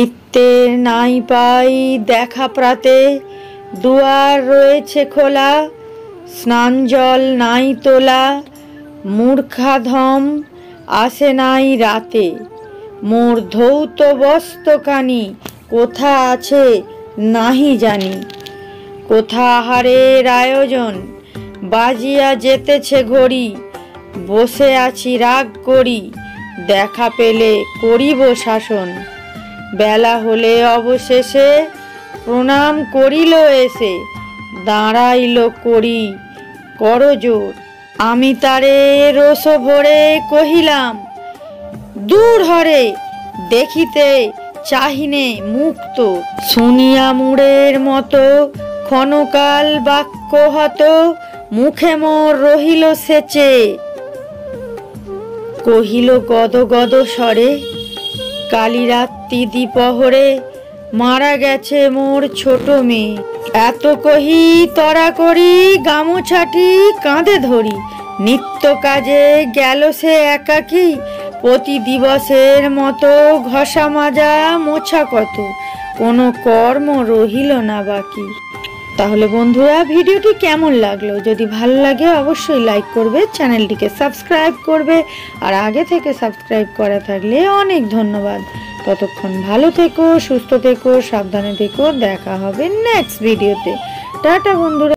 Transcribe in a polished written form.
ইতে নাই পাই দেখা প্রাতে, দুয়ার রয়েছে খোলা, স্নান জল নাই তোলা, মূর্খাধম আসে নাই রাতে। মোর ধৌত বস্ত্রখানি কোথা আছে নাহি জানি। কোথা আহারের আয়োজন বাজিয়া যেতেছে ঘড়ি। বসে আছি রাগ করি, দেখা পেলে করিব শাসন। বেলা হলে অবশেষে প্রণাম করিল এসে, দাঁড়াইল করি করজোড়। আমি তারে রোষ ভরে কহিলাম, দূর হরে দেখিতে চাহিনে মুক্ত। শুনিয়া মুড়ের মতো ক্ষণকাল বাক্য হত, মুখে মোর রহিল সেচে। কহিল গদ গদ স্বরে, কালী রাত্রি দ্বিপহরে মারা গেছে মোর ছোট মেয়ে। এত কহি তরা করি গামোছাটি কাঁধে ধরি। নিত্য কাজে গেল সে একাকী, প্রতি দিবসের মতো ঘষা মাজা মোছা কত, কোনো কর্ম রহিল না বাকি। তাহলে বন্ধুরা, ভিডিওটি কেমন লাগলো? যদি ভালো লাগে অবশ্যই লাইক করবে, চ্যানেলটিকে সাবস্ক্রাইব করবে, আর আগে থেকে সাবস্ক্রাইব করা থাকলে অনেক ধন্যবাদ। ততক্ষণ ভালো থেকো, সুস্থ থেকো, সাবধানে থেকো। দেখা হবে নেক্সট ভিডিওতে। টাটা বন্ধুরা।